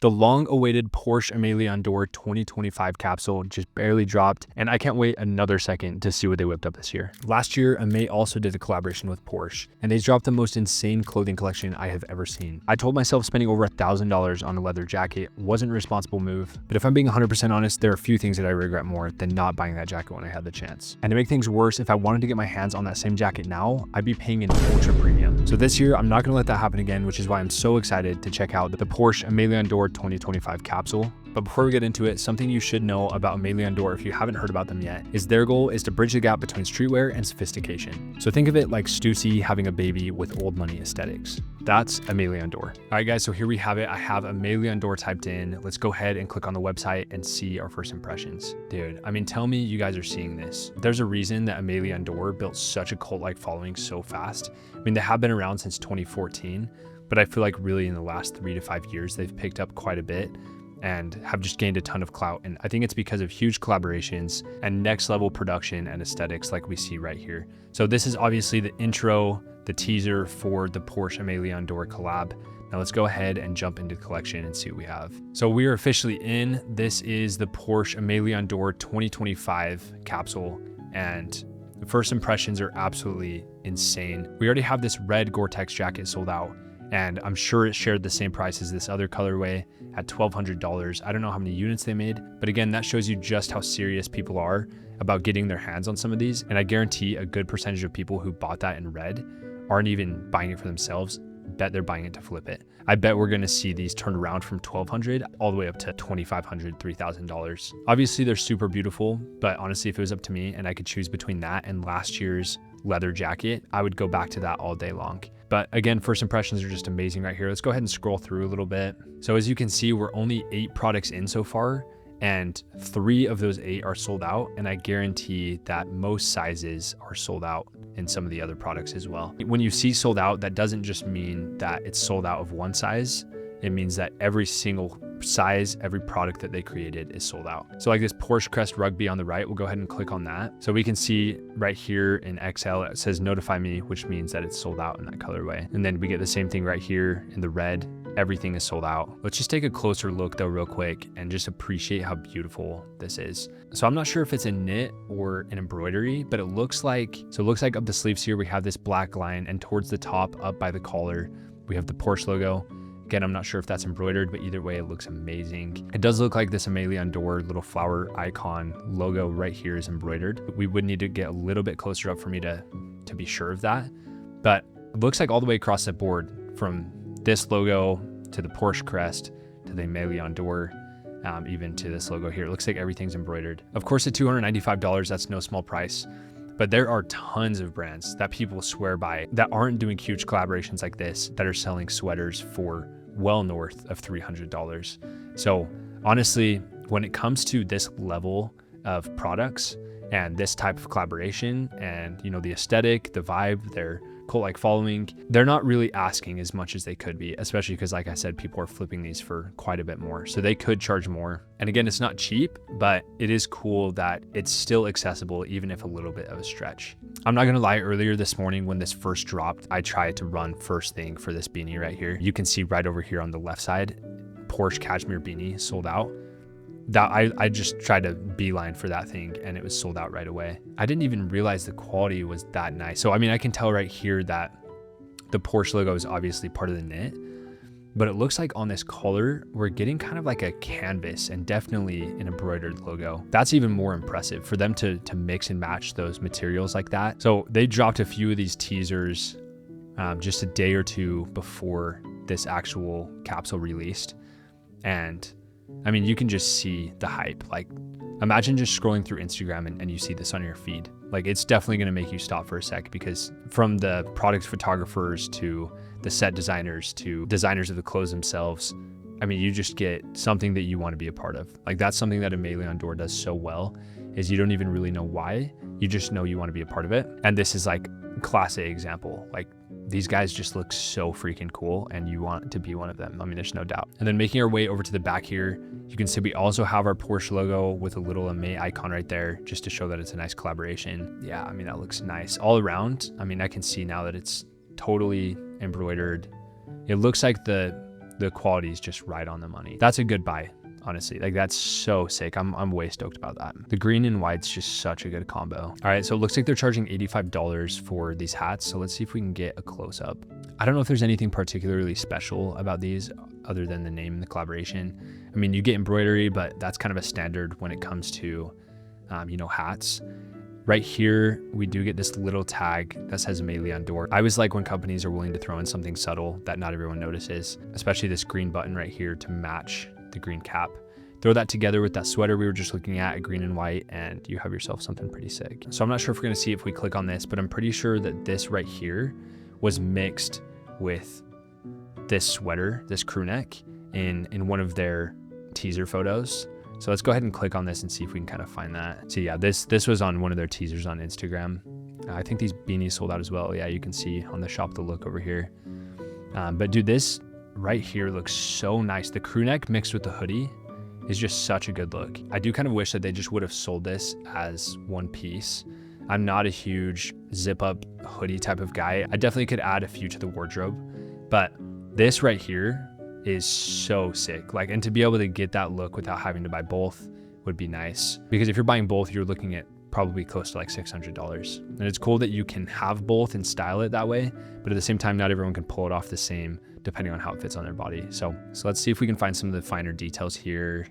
The long-awaited Porsche Aimel Leon Dore 2025 capsule just barely dropped, and I can't wait another second to see what they whipped up this year. Last year, Aime also did a collaboration with Porsche, and they dropped the most insane clothing collection I have ever seen. I told myself spending over $1,000 on a leather jacket wasn't a responsible move, but if I'm being 100% honest, there are a few things that I regret more than not buying that jacket when I had the chance. And to make things worse, if I wanted to get my hands on that same jacket now, I'd be paying an ultra premium. So this year, I'm not gonna let that happen again, which is why I'm so excited to check out the Porsche Aimel Leon Dore 2025 capsule. But before we get into it, something you should know about Aimel Leon Dore if you haven't heard about them yet is their goal is to bridge the gap between streetwear and sophistication. So think of it like Stussy having a baby with old money aesthetics. That's Aimel Leon Dore. All right, guys, so here we have it. I have Aimel Leon Dore typed in. Let's go ahead and click on the website and see our first impressions. Dude, I mean, tell me you guys are seeing this. There's a reason that Aimel Leon Dore built such a cult-like following so fast. I mean, they have been around since 2014, but I feel like really in the last 3 to 5 years, they've picked up quite a bit and have just gained a ton of clout. And I think it's because of huge collaborations and next level production and aesthetics like we see right here. So this is obviously the intro, the teaser for the Porsche Aimel Leon Dore collab. Now let's go ahead and jump into the collection and see what we have. So we are officially in. This is the Porsche Aimel Leon Dore 2025 capsule, and the first impressions are absolutely insane. We already have this red Gore-Tex jacket sold out, and I'm sure it shared the same price as this other colorway at $1,200. I don't know how many units they made, but again, that shows you just how serious people are about getting their hands on some of these. And I guarantee a good percentage of people who bought that in red aren't even buying it for themselves. Bet they're buying it to flip it. I bet we're gonna see these turn around from $1,200 all the way up to $2,500, $3,000. Obviously they're super beautiful, but honestly, if it was up to me and I could choose between that and last year's leather jacket, I would go back to that all day long. But again, first impressions are just amazing right here. Let's go ahead and scroll through a little bit. So as you can see, we're only 8 products in so far, and 3 of those 8 are sold out. And I guarantee that most sizes are sold out in some of the other products as well. When you see sold out, that doesn't just mean that it's sold out of one size. It means that every single size, every product that they created is sold out. So like this Porsche Crest Rugby on the right, we'll go ahead and click on that. So we can see right here in XL, it says notify me, which means that it's sold out in that colorway. And then we get the same thing right here in the red. Everything is sold out. Let's just take a closer look though real quick and just appreciate how beautiful this is. So I'm not sure if it's a knit or an embroidery, but it looks like up the sleeves here, we have this black line, and towards the top up by the collar, we have the Porsche logo. Again, I'm not sure if that's embroidered, but either way, it looks amazing. It does look like this Aimel Leon Dore little flower icon logo right here is embroidered. We would need to get a little bit closer up for me to be sure of that. But it looks like all the way across the board, from this logo to the Porsche crest to the Aimel Leon Dore, even to this logo here. It looks like everything's embroidered. Of course, at $295, that's no small price. But there are tons of brands that people swear by that aren't doing huge collaborations like this, that are selling sweaters for well north of $300. So honestly, when it comes to this level of products and this type of collaboration and, you know, the aesthetic, the vibe, their cult-like following, they're not really asking as much as they could be, especially because, like I said, people are flipping these for quite a bit more. So they could charge more. And again, it's not cheap, but it is cool that it's still accessible, even if a little bit of a stretch. I'm not gonna lie, earlier this morning when this first dropped, I tried to run first thing for this beanie right here. You can see right over here on the left side, Porsche cashmere beanie sold out. That I just tried to beeline for that thing and it was sold out right away. I didn't even realize the quality was that nice. So I mean, I can tell right here that the Porsche logo is obviously part of the knit, but it looks like on this collar, we're getting kind of like a canvas and definitely an embroidered logo. That's even more impressive for them to mix and match those materials like that. So they dropped a few of these teasers just a day or two before this actual capsule released. And I mean, you can just see the hype. Like, imagine just scrolling through Instagram and you see this on your feed. Like, it's definitely going to make you stop for a sec, because from the product photographers to the set designers to designers of the clothes themselves, I mean, you just get something that you want to be a part of. Like, that's something that Aimel Leon Dore does so well, is you don't even really know why. You just know you want to be a part of it. And this is like class A example. Like, these guys just look so freaking cool and you want to be one of them. I mean, there's no doubt. And then making our way over to the back here, you can see we also have our Porsche logo with a little Aime icon right there, just to show that it's a nice collaboration. Yeah, I mean, that looks nice all around. I mean, I can see now that it's totally embroidered. It looks like the the quality is just right on the money. That's a good buy, honestly. Like that's so sick. I'm way stoked about that. The green and white's just such a good combo. All right, so it looks like they're charging $85 for these hats. So let's see if we can get a close up. I don't know if there's anything particularly special about these other than the name and the collaboration. I mean, you get embroidery, but that's kind of a standard when it comes to, you know, hats. Right here, we do get this little tag that says Aimel Leon Dore. I always like when companies are willing to throw in something subtle that not everyone notices, especially this green button right here to match the green cap. Throw that together with that sweater we were just looking at, green and white, and you have yourself something pretty sick. So I'm not sure if we're gonna see if we click on this, but I'm pretty sure that this right here was mixed with this sweater, this crew neck, in one of their teaser photos. So let's go ahead and click on this and see if we can kind of find that. So yeah, this was on one of their teasers on Instagram. I think these beanies sold out as well. Yeah, you can see on the shop the look over here. But dude, this right here looks so nice. The crew neck mixed with the hoodie is just such a good look. I do kind of wish that they just would have sold this as one piece. I'm not a huge zip up hoodie type of guy. I definitely could add a few to the wardrobe, but this right here is so sick. Like, and to be able to get that look without having to buy both would be nice, because if you're buying both, you're looking at probably close to like $600. And it's cool that you can have both and style it that way, but at the same time, not everyone can pull it off the same depending on how it fits on their body. So let's see if we can find some of the finer details here.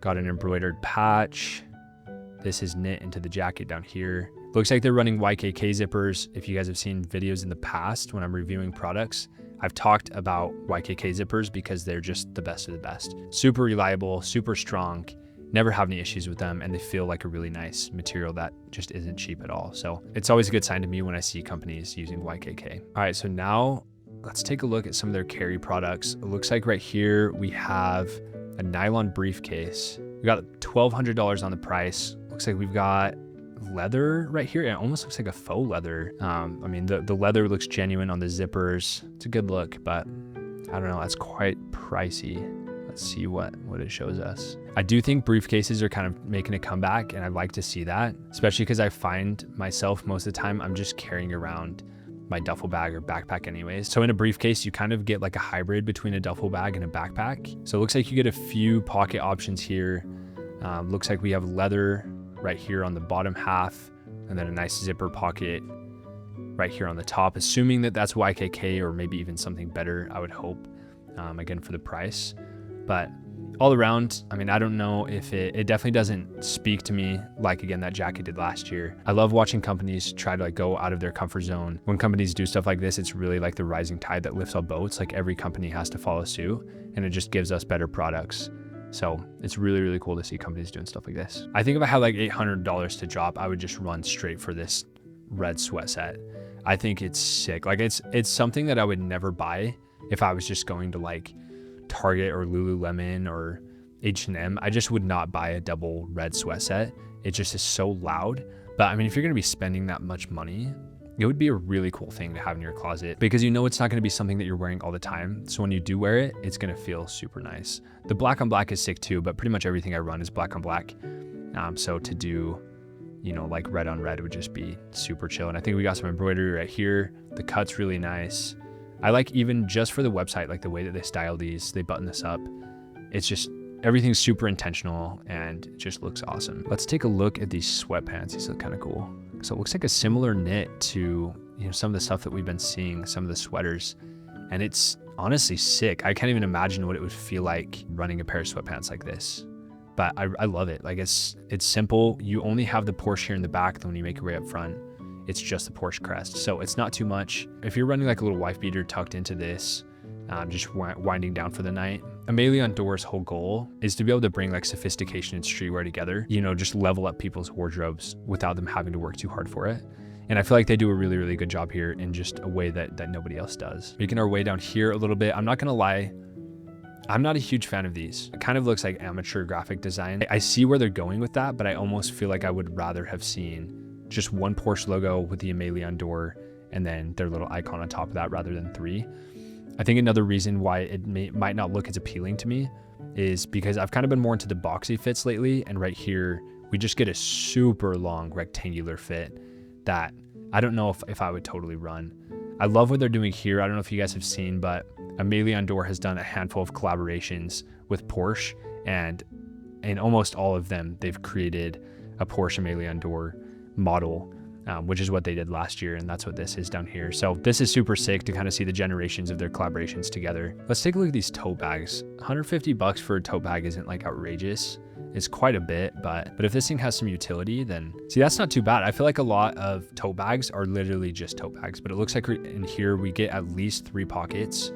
Got an embroidered patch. This is knit into the jacket down here. Looks like they're running YKK zippers. If you guys have seen videos in the past when I'm reviewing products, I've talked about YKK zippers because they're just the best of the best. Super reliable, super strong, never have any issues with them, and they feel like a really nice material that just isn't cheap at all. So it's always a good sign to me when I see companies using YKK. All right, so now let's take a look at some of their carry products. It looks like right here we have a nylon briefcase. We got $1,200 on the price. Looks like we've got leather right here. It almost looks like a faux leather. I mean, the leather looks genuine on the zippers. It's a good look, but I don't know, that's quite pricey. Let's see what it shows us. I do think briefcases are kind of making a comeback, and I'd like to see that, especially because I find myself most of the time, I'm just carrying around my duffel bag or backpack anyways. So in a briefcase, you kind of get like a hybrid between a duffel bag and a backpack. So it looks like you get a few pocket options here. Looks like we have leather right here on the bottom half, and then a nice zipper pocket right here on the top, assuming that that's YKK or maybe even something better, I would hope, again, for the price. But all around, I mean, I don't know if it definitely doesn't speak to me like, again, that jacket did last year. I love watching companies try to like go out of their comfort zone. When companies do stuff like this, it's really like the rising tide that lifts all boats. Like every company has to follow suit, and it just gives us better products. So it's really, really cool to see companies doing stuff like this. I think if I had like $800 to drop, I would just run straight for this red sweat set. I think it's sick. Like it's something that I would never buy if I was just going to like Target or Lululemon or H&M. I just would not buy a double red sweat set. It just is so loud. But I mean, if you're going to be spending that much money, it would be a really cool thing to have in your closet, because you know it's not going to be something that you're wearing all the time. So when you do wear it, it's going to feel super nice. The black on black is sick too, but pretty much everything I run is black on black. So to do, you know, like red on red would just be super chill. And I think we got some embroidery right here. The cut's really nice. I like, even just for the website, like the way that they style these, they button this up. It's just, everything's super intentional and it just looks awesome. Let's take a look at these sweatpants. These look kind of cool. So it looks like a similar knit to, you know, some of the stuff that we've been seeing, some of the sweaters, and it's honestly sick. I can't even imagine what it would feel like running a pair of sweatpants like this, but I love it. Like it's simple. You only have the Porsche here in the back. Then when you make your way up front, it's just the Porsche crest. So it's not too much. If you're running like a little wife beater tucked into this, just winding down for the night. Aimel Leon Dore's whole goal is to be able to bring like sophistication and streetwear together, you know, just level up people's wardrobes without them having to work too hard for it. And I feel like they do a really, really good job here in just a way that nobody else does. Making our way down here a little bit. I'm not gonna lie, I'm not a huge fan of these. It kind of looks like amateur graphic design. I see where they're going with that, but I almost feel like I would rather have seen just one Porsche logo with the Aimel Leon Dore and then their little icon on top of that rather than three. I think another reason why it might not look as appealing to me is because I've kind of been more into the boxy fits lately. And right here, we just get a super long rectangular fit that I don't know if I would totally run. I love what they're doing here. I don't know if you guys have seen, but Aimel Leon Dore has done a handful of collaborations with Porsche, and in almost all of them, they've created a Porsche Aimel Leon Dore model, which is what they did last year, and that's what this is down here. So this is super sick to kind of see the generations of their collaborations together. Let's take a look at these tote bags. 150 bucks for a tote bag isn't like outrageous. It's quite a bit, but if this thing has some utility, then see, that's not too bad. I feel like a lot of tote bags are literally just tote bags, but it looks like in here we get at least 3 pockets,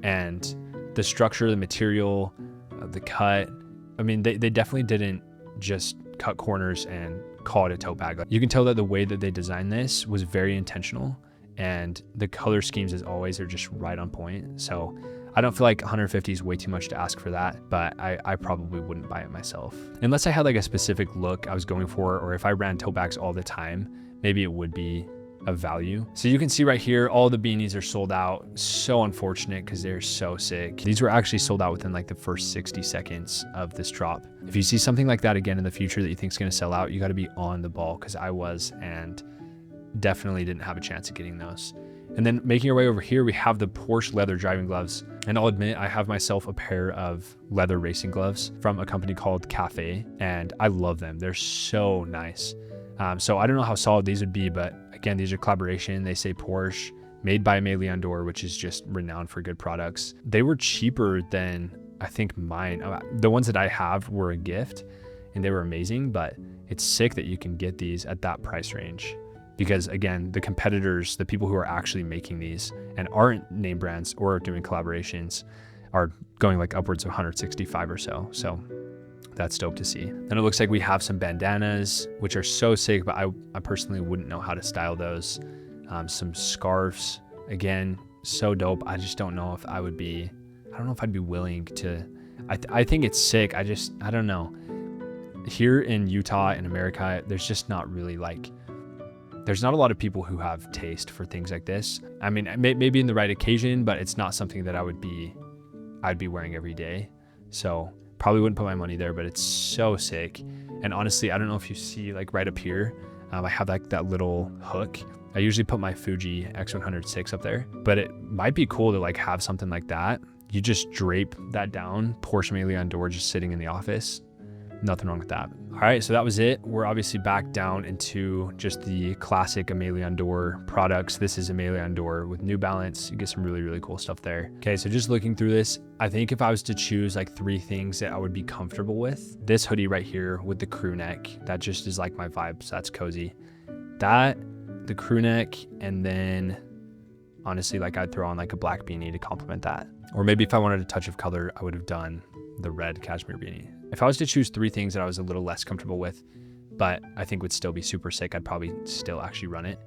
and the structure, the material, the cut, I mean, they definitely didn't just cut corners and call it a tote bag. You can tell that the way that they designed this was very intentional, and the color schemes, as always, are just right on point. So I don't feel like 150 is way too much to ask for that, but I probably wouldn't buy it myself. Unless I had like a specific look I was going for, or if I ran tote bags all the time, maybe it would be of value. So you can see right here, all the beanies are sold out. So unfortunate because they're so sick. These were actually sold out within like the first 60 seconds of this drop. If you see something like that again in the future that you think is going to sell out, you got to be on the ball, because I was, and definitely didn't have a chance of getting those. And then making our way over here, we have the Porsche leather driving gloves. And I'll admit, I have myself a pair of leather racing gloves from a company called Cafe, and I love them. They're so nice. So I don't know how solid these would be, but again, these are collaboration. They say Porsche, made by Aimel Leon Dore, which is just renowned for good products. They were cheaper than I think mine. The ones that I have were a gift, and they were amazing, but it's sick that you can get these at that price range. Because again, the competitors, the people who are actually making these and aren't name brands or doing collaborations, are going like upwards of 165 or so. So that's dope to see. Then it looks like we have some bandanas, which are so sick, but I personally wouldn't know how to style those. Some scarves, again, so dope. I just don't know if I don't know if I'd be willing to. I think it's sick. I don't know. Here in Utah, in America, there's just not really there's not a lot of people who have taste for things like this. I mean, maybe in the right occasion, but it's not something that I'd be wearing every day. So probably wouldn't put my money there, but it's so sick. And honestly, I don't know if you see like right up here, I have like that little hook. I usually put my Fuji X106 up there, but it might be cool to like have something like that. You just drape that down, Porsche Aimel Leon Dore just sitting in the office. Nothing wrong with that. All right, so that was it. We're obviously back down into just the classic Aimel Leon Dore products. This is Aimel Leon Dore with New Balance. You get some really, really cool stuff there. Okay, so just looking through this, I think if I was to choose like 3 things that I would be comfortable with, this hoodie right here with the crew neck, that just is like my vibe, so that's cozy. That, the crew neck, and then honestly, like I'd throw on like a black beanie to complement that. Or maybe if I wanted a touch of color, I would have done the red cashmere beanie. If I was to choose 3 things that I was a little less comfortable with, but I think would still be super sick, I'd probably still actually run it.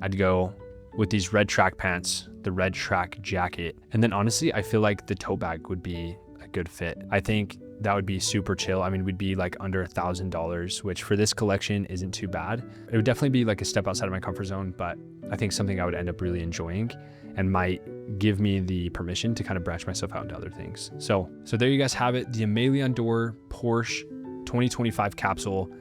I'd go with these red track pants, the red track jacket, and then honestly, I feel like the tote bag would be a good fit. I think that would be super chill. I mean, we'd be like under $1,000, which for this collection isn't too bad. It would definitely be like a step outside of my comfort zone, but I think something I would end up really enjoying and might give me the permission to kind of branch myself out into other things. So there you guys have it. The Aimel Leon Dore Porsche 2025 capsule.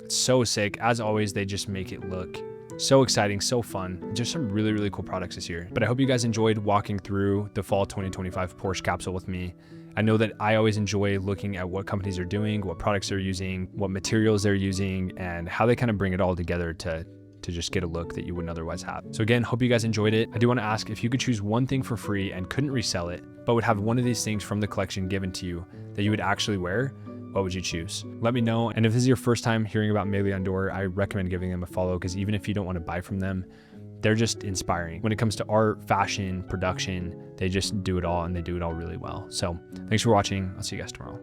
It's so sick. As always, they just make it look so exciting, so fun. Just some really, really cool products this year. But I hope you guys enjoyed walking through the fall 2025 Porsche capsule with me. I know that I always enjoy looking at what companies are doing, what products they're using, what materials they're using, and how they kind of bring it all together to just get a look that you wouldn't otherwise have. So again, hope you guys enjoyed it. I do want to ask, if you could choose one thing for free and couldn't resell it, but would have one of these things from the collection given to you that you would actually wear, what would you choose? Let me know. And if this is your first time hearing about Aimel Leon Dore, I recommend giving them a follow, because even if you don't want to buy from them, they're just inspiring. When it comes to art, fashion, production, they just do it all, and they do it all really well. So thanks for watching. I'll see you guys tomorrow.